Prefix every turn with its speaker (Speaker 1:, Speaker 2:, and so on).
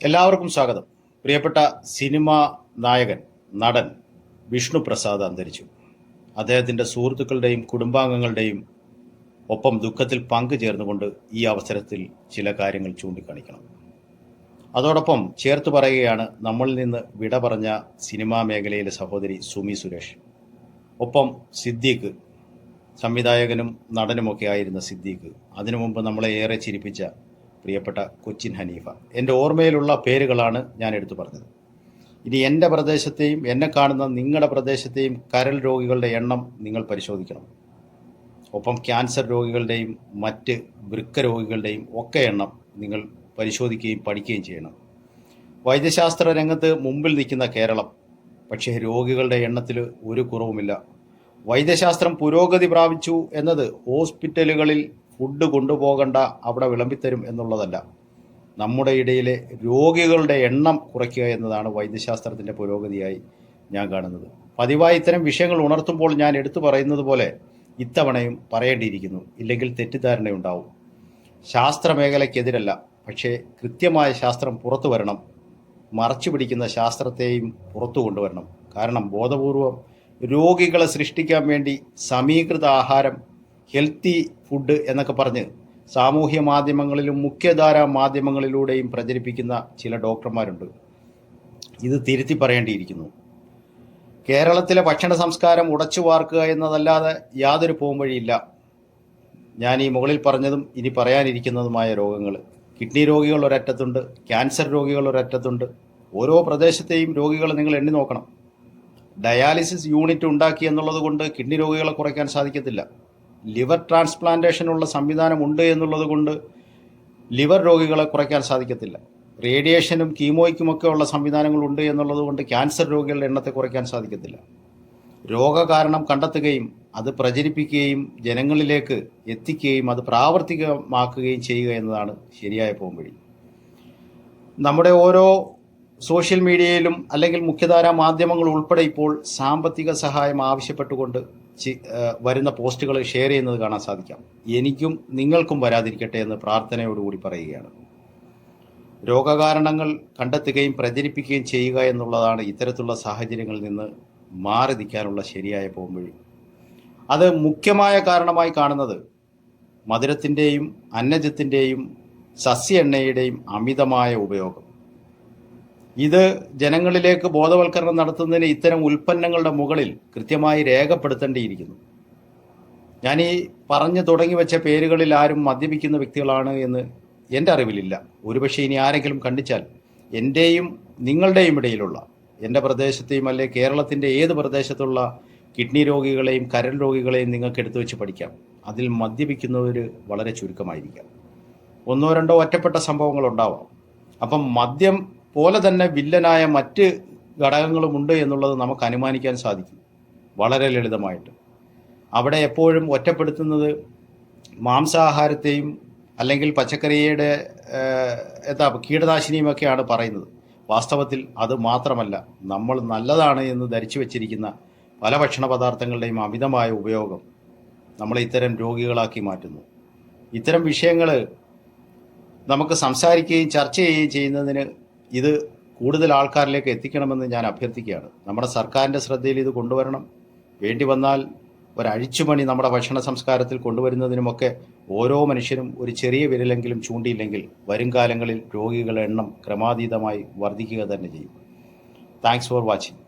Speaker 1: എല്ലാവർക്കും സ്വാഗതം. പ്രിയപ്പെട്ട സിനിമാ നായകൻ നടൻ വിഷ്ണു പ്രസാദ് അന്തരിച്ചു. അദ്ദേഹത്തിൻ്റെ സുഹൃത്തുക്കളുടെയും കുടുംബാംഗങ്ങളുടെയും ഒപ്പം ദുഃഖത്തിൽ പങ്കുചേർന്നുകൊണ്ട് ഈ അവസരത്തിൽ ചില കാര്യങ്ങൾ ചൂണ്ടിക്കാണിക്കണം. അതോടൊപ്പം ചേർത്ത് പറയുകയാണ് നമ്മളിൽ നിന്ന് വിട പറഞ്ഞ സിനിമാ മേഖലയിലെ സഹോദരി സുമി സുരേഷ്, ഒപ്പം സിദ്ദീഖ്, സംവിധായകനും നടനുമൊക്കെ ആയിരുന്ന സിദ്ദീഖ്, അതിനു മുമ്പ് നമ്മളെ ഏറെ ചിരിപ്പിച്ച പ്രിയപ്പെട്ട കൊച്ചിൻ ഹനീഫ. എൻ്റെ ഓർമ്മയിലുള്ള പേരുകളാണ് ഞാൻ എടുത്തു പറഞ്ഞത്. ഇനി എൻ്റെ പ്രദേശത്തെയും എന്നെ കാണുന്ന നിങ്ങളുടെ പ്രദേശത്തെയും കരൾ രോഗികളുടെ എണ്ണം നിങ്ങൾ പരിശോധിക്കണം. ഒപ്പം ക്യാൻസർ രോഗികളുടെയും മറ്റ് വൃക്ക രോഗികളുടെയും ഒക്കെ എണ്ണം നിങ്ങൾ പരിശോധിക്കുകയും പഠിക്കുകയും ചെയ്യണം. വൈദ്യശാസ്ത്ര രംഗത്ത് മുമ്പിൽ നിൽക്കുന്ന കേരളം, പക്ഷേ രോഗികളുടെ എണ്ണത്തിൽ ഒരു കുറവുമില്ല. വൈദ്യശാസ്ത്രം പുരോഗതി പ്രാപിച്ചു എന്നത് ഹോസ്പിറ്റലുകളിൽ ഫുഡ് കൊണ്ടുപോകണ്ട, അവിടെ വിളമ്പിത്തരും എന്നുള്ളതല്ല. നമ്മുടെ ഇടയിലെ രോഗികളുടെ എണ്ണം കുറയ്ക്കുക എന്നതാണ് വൈദ്യശാസ്ത്രത്തിൻ്റെ പുരോഗതിയായി ഞാൻ കാണുന്നത്. പതിവായി ഇത്തരം വിഷയങ്ങൾ ഉണർത്തുമ്പോൾ ഞാൻ എടുത്തു പറയുന്നത് പോലെ ഇത്തവണയും പറയേണ്ടിയിരിക്കുന്നു, ഇല്ലെങ്കിൽ തെറ്റിദ്ധാരണയുണ്ടാവും. ശാസ്ത്രമേഖലയ്ക്കെതിരല്ല, പക്ഷേ കൃത്യമായ ശാസ്ത്രം പുറത്തു വരണം. മറച്ചു പിടിക്കുന്ന ശാസ്ത്രത്തെയും പുറത്തു കൊണ്ടുവരണം. കാരണം ബോധപൂർവം രോഗികളെ സൃഷ്ടിക്കാൻ വേണ്ടി സമീകൃത ആഹാരം, ഹെൽത്തി ഫുഡ് എന്നൊക്കെ പറഞ്ഞ് സാമൂഹ്യ മാധ്യമങ്ങളിലും മുഖ്യധാരാ മാധ്യമങ്ങളിലൂടെയും പ്രചരിപ്പിക്കുന്ന ചില ഡോക്ടർമാരുണ്ട്. ഇത് തിരുത്തി പറയേണ്ടിയിരിക്കുന്നു. കേരളത്തിലെ ഭക്ഷണ സംസ്കാരം ഉടച്ചു വാർക്കുക എന്നതല്ലാതെ യാതൊരു പോംവഴിയില്ല. ഞാൻ ഈ മുകളിൽ പറഞ്ഞതും ഇനി പറയാനിരിക്കുന്നതുമായ രോഗങ്ങൾ, കിഡ്നി രോഗികൾ ഒരറ്റത്തുണ്ട്, ക്യാൻസർ രോഗികൾ ഒരറ്റത്തുണ്ട്. ഓരോ പ്രദേശത്തെയും രോഗികളെ നിങ്ങൾ എണ്ണി നോക്കണം. ഡയാലിസിസ് യൂണിറ്റ് ഉണ്ടാക്കി എന്നുള്ളത് കൊണ്ട് കിഡ്നി രോഗികളെ കുറയ്ക്കാൻ സാധിക്കത്തില്ല. ലിവർ ട്രാൻസ്പ്ലാന്റേഷനുള്ള സംവിധാനം ഉണ്ട് എന്നുള്ളത് കൊണ്ട് ലിവർ രോഗികളെ കുറയ്ക്കാൻ സാധിക്കത്തില്ല. റേഡിയേഷനും കീമോയ്ക്കുമൊക്കെ ഉള്ള സംവിധാനങ്ങളുണ്ട് എന്നുള്ളത് കൊണ്ട് ക്യാൻസർ രോഗികളുടെ എണ്ണത്തെ കുറയ്ക്കാൻ സാധിക്കത്തില്ല. രോഗകാരണം കണ്ടെത്തുകയും അത് പ്രചരിപ്പിക്കുകയും ജനങ്ങളിലേക്ക് എത്തിക്കുകയും അത് പ്രാവർത്തികമാക്കുകയും ചെയ്യുക എന്നതാണ് ശരിയായ പോംവഴി. നമ്മുടെ ഓരോ സോഷ്യൽ മീഡിയയിലും അല്ലെങ്കിൽ മുഖ്യധാരാ മാധ്യമങ്ങൾ ഉൾപ്പെടെ ഇപ്പോൾ സാമ്പത്തിക സഹായം ആവശ്യപ്പെട്ടുകൊണ്ട് വരുന്ന പോസ്റ്റുകൾ ഷെയർ ചെയ്യുന്നത് കാണാൻ സാധിക്കാം. എനിക്കും നിങ്ങൾക്കും വരാതിരിക്കട്ടെ എന്ന് പ്രാർത്ഥനയോടുകൂടി പറയുകയാണ്. രോഗകാരണങ്ങൾ കണ്ടെത്തുകയും പ്രചരിപ്പിക്കുകയും ചെയ്യുക എന്നുള്ളതാണ് ഇത്തരത്തിലുള്ള സാഹചര്യങ്ങളിൽ നിന്ന് മാറി നിൽക്കാനുള്ള ശരിയായ പോംവഴി. അത് മുഖ്യമായ കാരണമായി കാണുന്നത് മധുരത്തിൻ്റെയും അന്നജത്തിൻ്റെയും സസ്യ എണ്ണയുടെയും അമിതമായ ഉപയോഗം. ഇത് ജനങ്ങളിലേക്ക് ബോധവൽക്കരണം നടത്തുന്നതിന് ഇത്തരം ഉൽപ്പന്നങ്ങളുടെ മുകളിൽ കൃത്യമായി രേഖപ്പെടുത്തേണ്ടിയിരിക്കുന്നു. ഞാൻ ഈ പറഞ്ഞു തുടങ്ങി വെച്ച പേരുകളിൽ ആരും മദ്യപിക്കുന്ന വ്യക്തികളാണ് എന്ന് എൻ്റെ അറിവിലില്ല. ഒരുപക്ഷെ ഇനി ആരെങ്കിലും കണ്ടിച്ചാൽ എൻ്റെയും നിങ്ങളുടെയും ഇടയിലുള്ള, എൻ്റെ പ്രദേശത്തെയും അല്ലെ കേരളത്തിൻ്റെ ഏത് പ്രദേശത്തുള്ള കിഡ്നി രോഗികളെയും കരൾ രോഗികളെയും നിങ്ങൾക്ക് എടുത്തു വെച്ച് പഠിക്കാം. അതിൽ മദ്യപിക്കുന്നവർ വളരെ ചുരുക്കമായിരിക്കാം. ഒന്നോ രണ്ടോ ഒറ്റപ്പെട്ട സംഭവങ്ങൾ ഉണ്ടാവാം. അപ്പം മദ്യം പോലെ തന്നെ വില്ലനായ മറ്റ് ഘടകങ്ങളുമുണ്ട് എന്നുള്ളത് നമുക്ക് അനുമാനിക്കാൻ സാധിക്കും വളരെ ലളിതമായിട്ട്. അവിടെ എപ്പോഴും ഒറ്റപ്പെടുത്തുന്നത് മാംസാഹാരത്തെയും അല്ലെങ്കിൽ പച്ചക്കറിയുടെ കീടനാശിനിയുമൊക്കെയാണ് പറയുന്നത്. വാസ്തവത്തിൽ അത് മാത്രമല്ല, നമ്മൾ നല്ലതാണ് എന്ന് ധരിച്ചു വച്ചിരിക്കുന്ന പല ഭക്ഷണ പദാർത്ഥങ്ങളുടെയും അമിതമായ ഉപയോഗം നമ്മളെ ഇത്തരം രോഗികളാക്കി മാറ്റുന്നു. ഇത്തരം വിഷയങ്ങൾ നമുക്ക് സംസാരിക്കുകയും ചർച്ച ചെയ്യുകയും ചെയ്യുന്നതിന് ഇത് കൂടുതൽ ആൾക്കാരിലേക്ക് എത്തിക്കണമെന്ന് ഞാൻ അഭ്യർത്ഥിക്കുകയാണ്. നമ്മുടെ സർക്കാരിൻ്റെ ശ്രദ്ധയിൽ ഇത് കൊണ്ടുവരണം. വേണ്ടി വന്നാൽ ഒരഴിച്ചുപണി നമ്മുടെ ഭക്ഷണ സംസ്കാരത്തിൽ കൊണ്ടുവരുന്നതിനുമൊക്കെ ഓരോ മനുഷ്യരും ഒരു ചെറിയ വിരലെങ്കിലും ചൂണ്ടിയില്ലെങ്കിൽ വരും കാലങ്ങളിൽ രോഗികളുടെ എണ്ണം ക്രമാതീതമായി വർദ്ധിക്കുക തന്നെ ചെയ്യും. Thanks for watching.